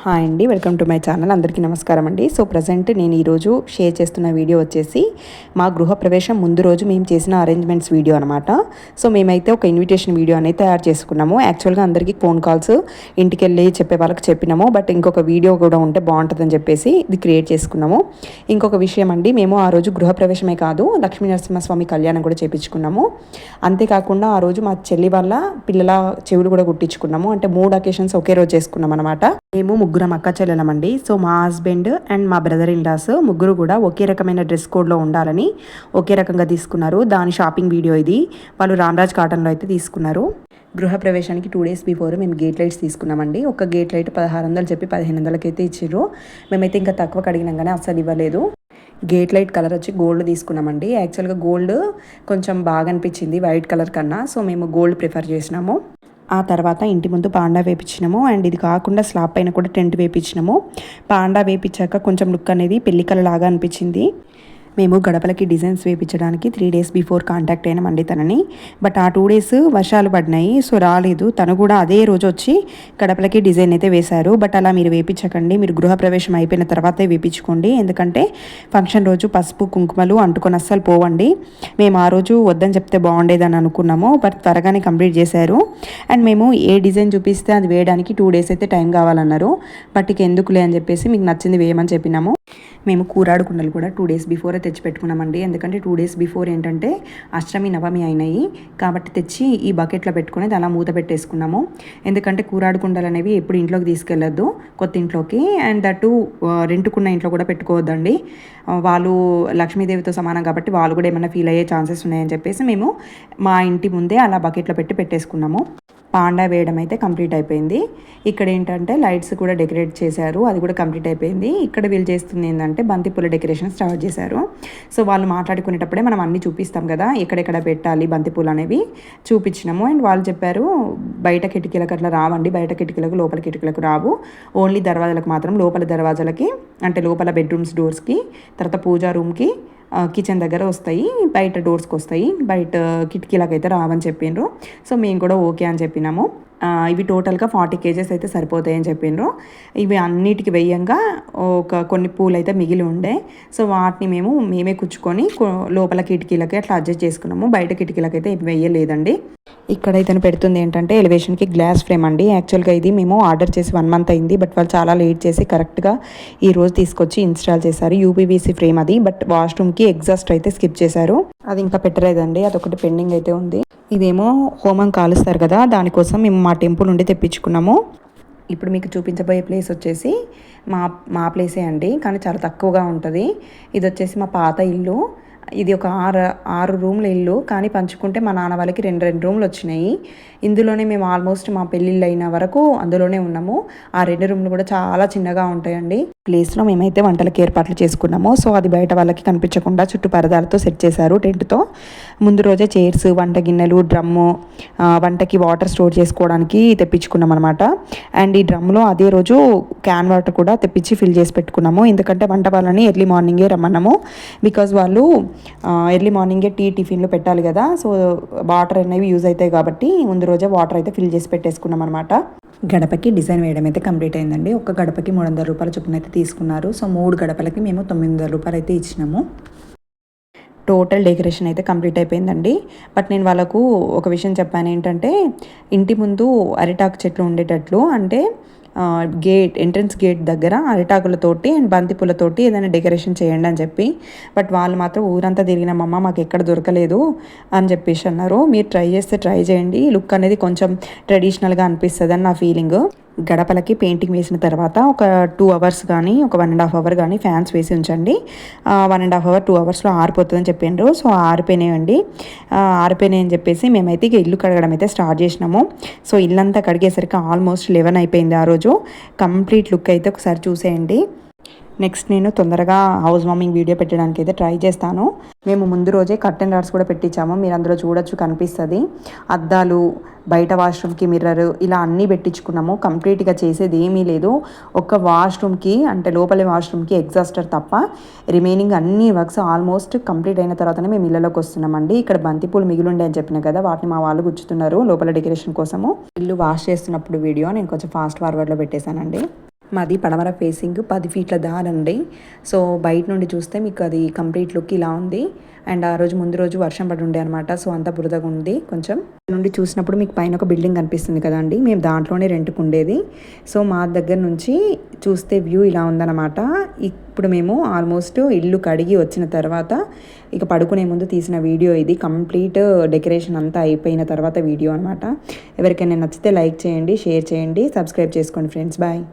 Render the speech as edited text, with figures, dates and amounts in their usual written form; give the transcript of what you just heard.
Hi అండి, welcome to my channel. అందరికీ నమస్కారం అండి. సో ప్రజెంట్ నేను ఈరోజు షేర్ చేస్తున్న వీడియో వచ్చేసి మా గృహప్రవేశం ముందు రోజు మేము చేసిన అరేంజ్మెంట్స్ వీడియో అనమాట. సో మేమైతే ఒక ఇన్విటేషన్ వీడియో అనేది తయారు చేసుకున్నాము. యాక్చువల్గా అందరికీ ఫోన్ కాల్స్ ఇంటికి వెళ్ళి చెప్పే వాళ్ళకి చెప్పినాము, బట్ ఇంకొక వీడియో కూడా ఉంటే బాగుంటుందని చెప్పేసి ఇది క్రియేట్ చేసుకున్నాము. ఇంకొక విషయం అండి, మేము ఆ రోజు గృహప్రవేశమే కాదు లక్ష్మీ నరసింహస్వామి కళ్యాణం కూడా చేయించుకున్నాము. అంతేకాకుండా ఆ రోజు మా చెల్లి వాళ్ళ పిల్లల చెవులు కూడా కుట్టించుకున్నాము. అంటే 3 అకేషన్స్ ఒకే రోజు చేసుకున్నాం అనమాట. మేము ముగ్గురం అక్క చెల్లెలమండి. సో మా హస్బెండ్ అండ్ మా బ్రదర్ ఇన్ లాస్ ముగ్గురు కూడా ఒకే రకమైన డ్రెస్ కోడ్లో ఉండాలని ఒకే రకంగా తీసుకున్నారు. దాని షాపింగ్ వీడియో ఇది. వాళ్ళు రామరాజ్ కాటన్లో అయితే తీసుకున్నారు. గృహప్రవేశానికి 2 days బిఫోర్ మేము గేట్ లైట్స్ తీసుకున్నామండి. ఒక గేట్ లైట్ 1600 చెప్పి 1500 అయితే ఇచ్చిర్రు. మేమైతే ఇంకా తక్కువ అడిగినాం కానీ అస్సలు ఇవ్వలేదు. గేట్ లైట్ కలర్ వచ్చి గోల్డ్ తీసుకున్నామండి. యాక్చువల్గా గోల్డ్ కొంచెం బాగా అనిపించింది వైట్ కలర్ కన్నా, సో మేము గోల్డ్ ప్రిఫర్ చేసినాము. ఆ తర్వాత ఇంటి ముందు పాండా వేపించినాము. అండ్ ఇది కాకుండా స్లాబ్ పైన కూడా టెంట్ వేపించినాము. పాండా వేపించాక కొంచెం లుక్ అనేది పెళ్లికల లాగా అనిపించింది. మేము గడపలకి డిజైన్స్ వేయించడానికి 3 days బిఫోర్ కాంటాక్ట్ అయినామండి తనని. బట్ ఆ 2 days వర్షాలు పడినాయి, సో రాలేదు. తను కూడా అదే రోజు వచ్చి గడపలకి డిజైన్ అయితే వేశారు. బట్ అలా మీరు వేయించకండి, మీరు గృహప్రవేశం అయిపోయిన తర్వాతే వేయించుకోండి. ఎందుకంటే ఫంక్షన్ రోజు పసుపు కుంకుమలు అంటుకొని అస్సలు పోవండి. మేము ఆ రోజు వద్దని చెప్తే బాగుండేదని అనుకున్నాము, బట్ త్వరగానే కంప్లీట్ చేశారు. అండ్ మేము ఏ డిజైన్ చూపిస్తే అది వేయడానికి 2 days అయితే టైం కావాలన్నారు. బట్ ఇక ఎందుకులే అని చెప్పేసి మీకు నచ్చింది వేయమని చెప్పినాము. మేము కూరాడు కుండలు కూడా 2 days బిఫోరే తెచ్చి పెట్టుకున్నామండి. ఎందుకంటే 2 days బిఫోర్ ఏంటంటే అష్టమి నవమి అయినాయి కాబట్టి తెచ్చి ఈ బకెట్లో పెట్టుకుని అలా మూత పెట్టేసుకున్నాము. ఎందుకంటే కూరాడు కుండలు అనేవి ఎప్పుడు ఇంట్లోకి తీసుకెళ్ళొద్దు, కొత్త ఇంట్లోకి. అండ్ దట్టు రెంటుకున్న ఇంట్లో కూడా పెట్టుకోవద్దండి. వాళ్ళు లక్ష్మీదేవితో సమానం కాబట్టి వాళ్ళు కూడా ఏమైనా ఫీల్ అయ్యే ఛాన్సెస్ ఉన్నాయని చెప్పేసి మేము మా ఇంటి ముందే అలా బకెట్లో పెట్టేసుకున్నాము. పాండా వేయడం అయితే కంప్లీట్ అయిపోయింది. ఇక్కడ ఏంటంటే లైట్స్ కూడా డెకరేట్ చేశారు, అది కూడా కంప్లీట్ అయిపోయింది. ఇక్కడ వీళ్ళు చేస్తుంది ఏంటంటే బంతిపూల డెకరేషన్ స్టార్ట్ చేశారు. సో వాళ్ళు మాట్లాడుకునేటప్పుడే మనం అన్నీ చూపిస్తాం కదా, ఎక్కడెక్కడ పెట్టాలి బంతిపూలు అనేవి చూపించినాము. అండ్ వాళ్ళు చెప్పారు బయట కిటికీలకు అట్లా రావండి, బయట కిటికీలకు లోపల కిటికీలకు రావు, ఓన్లీ దర్వాజాలకు మాత్రం, లోపల దర్వాజాలకి అంటే లోపల బెడ్రూమ్స్ డోర్స్కి, తర్వాత పూజా రూమ్కి, కిచెన్ దగ్గర వస్తాయి, బయట డోర్స్కి వస్తాయి, బయట కిటికీలకు అయితే రావని చెప్పిండ్రు. సో మేము కూడా ఓకే అని చెప్పినాము. ఇవి టోటల్గా 40 kgs అయితే సరిపోతాయని చెప్పిండ్రు. ఇవి అన్నిటికి వెయ్యంగా కొన్ని పూలు అయితే మిగిలి ఉండే, సో వాటిని మేమే కుచ్చుకొని లోపల కిటికీలకి అట్లా అడ్జస్ట్ చేసుకున్నాము. బయట కిటికీలకి అయితే వేయలేదండి. ఇక్కడ ఇతను పెడుతుంది ఏంటంటే ఎలివేషన్కి గ్లాస్ ఫ్రేమ్ అండి. యాక్చువల్గా ఇది మేము ఆర్డర్ చేసి 1 month అయింది, బట్ వాళ్ళు చాలా లేట్ చేసి కరెక్ట్గా ఈ రోజు తీసుకొచ్చి ఇన్స్టాల్ చేశారు. యూపీవీసీ ఫ్రేమ్ అది, బట్ వాష్రూమ్కి ఎగ్జాస్ట్ అయితే స్కిప్ చేశారు. అది ఇంకా పెట్టలేదండి, అదొకటి పెండింగ్ అయితే ఉంది. ఇదేమో హోమం కాలుస్తారు కదా, దానికోసం మేము మా టెంపుల్ నుండి తెప్పించుకున్నాము. ఇప్పుడు మీకు చూపించబోయే ప్లేస్ వచ్చేసి మా ప్లేసే అండి, కానీ చాలా తక్కువగా ఉంటుంది. ఇది వచ్చేసి మా పాత ఇల్లు. ఇది ఒక 6 రూమ్ల ఇల్లు, కానీ పంచుకుంటే మా నాన్న వాళ్ళకి 2 రూమ్లు వచ్చినాయి. ఇందులోనే మేము ఆల్మోస్ట్ మా పెళ్ళిళ్ళు అయిన వరకు అందులోనే ఉన్నాము. ఆ 2 రూమ్లు కూడా చాలా చిన్నగా ఉంటాయండి. ప్లేస్లో మేమైతే వంటలకి ఏర్పాట్లు చేసుకున్నాము. సో అది బయట వాళ్ళకి కనిపించకుండా చుట్టూ పరదాలతో సెట్ చేశారు టెంట్తో. ముందు రోజే చైర్స్, వంట గిన్నెలు, డ్రమ్ము, వంటకి వాటర్ స్టోర్ చేసుకోవడానికి తెప్పించుకున్నాం అనమాట. అండ్ ఈ డ్రమ్లో అదే రోజు క్యాన్ వాటర్ కూడా తెప్పించి ఫిల్ చేసి పెట్టుకున్నాము. ఎందుకంటే వంట వాళ్ళని ఎర్లీ మార్నింగే రమ్మన్నాము, బికాజ్ వాళ్ళు ఎర్లీ మార్నింగే టిఫిన్లో పెట్టాలి కదా, సో వాటర్ అనేవి యూజ్ అవుతాయి కాబట్టి ముందు రోజే వాటర్ అయితే ఫిల్ చేసి పెట్టేసుకున్నాం అనమాట. గడపకి డిజైన్ వేయడం అయితే కంప్లీట్ అయిందండి. ఒక గడపకి 300 రూపాయల చొప్పున అయితే తీసుకున్నారు. సో 3 గడపలకి మేము 900 రూపాయలు అయితే ఇచ్చినాము. టోటల్ డెకరేషన్ అయితే కంప్లీట్ అయిపోయిందండి. బట్ నేను వాళ్ళకు ఒక విషయం చెప్పాను ఏంటంటే, ఇంటి ముందు అరిటాకు చెట్లు ఉండేటట్లు, అంటే ఎంట్రన్స్ గేట్ దగ్గర అరిటాకులతోటి అండ్ బంతిపూలతోటి ఏదైనా డెకరేషన్ చేయండి అని చెప్పి. బట్ వాళ్ళు మాత్రం ఊరంతా తిరిగినామమ్మ, మాకు ఎక్కడ దొరకలేదు అని చెప్పేసి అన్నారు. మీరు ట్రై చేస్తే ట్రై చేయండి, లుక్ అనేది కొంచెం ట్రెడిషనల్గా అనిపిస్తుంది అని నా ఫీలింగ్. గడపలకి పెయింటింగ్ వేసిన తర్వాత ఒక 2 hours కానీ ఒక 1.5 hour కానీ ఫ్యాన్స్ వేసి ఉంచండి. 1.5 hour 2 hours ఆరిపోతుందని చెప్పిండ్రు. సో ఆరిపోయినాయండి. ఆరిపోయినాయి అని చెప్పేసి మేమైతే ఇక ఇల్లు కడగడం అయితే స్టార్ట్ చేసినాము. సో ఇల్లంతా కడిగేసరికి ఆల్మోస్ట్ 11 అయిపోయింది ఆ రోజు. కంప్లీట్ లుక్ అయితే ఒకసారి చూసేయండి. నెక్స్ట్ నేను తొందరగా హౌస్ వార్మింగ్ వీడియో పెట్టడానికి అయితే ట్రై చేస్తాను. మేము ముందు రోజే కర్టెన్ రాడ్స్ కూడా పెట్టించాము, మీరు అందులో చూడొచ్చు, కనిపిస్తుంది. అద్దాలు, బయట వాష్రూమ్కి మిర్రర్, ఇలా అన్నీ పెట్టించుకున్నాము. కంప్లీట్గా చేసేది ఏమీ లేదు. ఒక వాష్రూమ్కి అంటే లోపలి వాష్రూమ్కి ఎగ్జాస్టర్ తప్ప రిమైనింగ్ అన్ని వర్క్స్ ఆల్మోస్ట్ కంప్లీట్ అయిన తర్వాతనే మేము ఇళ్ళలోకి వస్తున్నామండి. ఇక్కడ బంతిపూలు మిగిలిండే అని చెప్పిన కదా, వాటిని మా వాళ్ళు గుచ్చుతున్నారు లోపల డెకరేషన్ కోసము. ఇల్లు వాష్ చేస్తున్నప్పుడు వీడియో నేను కొంచెం ఫాస్ట్ ఫార్వర్డ్లో పెట్టేశానండి. మాది పడమర ఫేసింగ్ 10 ఫీట్ల దారండి. సో బయట నుండి చూస్తే మీకు అది కంప్లీట్ లుక్ ఇలా ఉంది. అండ్ ఆ రోజు ముందు రోజు వర్షం పడి ఉండే అనమాట. సో అంతా బురదగా ఉంది కొంచెం. నుండి చూసినప్పుడు మీకు పైన ఒక బిల్డింగ్ కనిపిస్తుంది కదండి, మేము దాంట్లోనే రెంట్కు ఉండేది. సో మా దగ్గర నుంచి చూస్తే వ్యూ ఇలా ఉందన్నమాట. ఇప్పుడు మేము ఆల్మోస్ట్ ఇల్లు కడిగి వచ్చిన తర్వాత ఇక పడుకునే ముందు తీసిన వీడియో ఇది. కంప్లీట్ డెకరేషన్ అంతా అయిపోయిన తర్వాత వీడియో అనమాట. ఎవరికైనా నచ్చితే లైక్ చేయండి, షేర్ చేయండి, సబ్స్క్రైబ్ చేసుకోండి ఫ్రెండ్స్. బాయ్.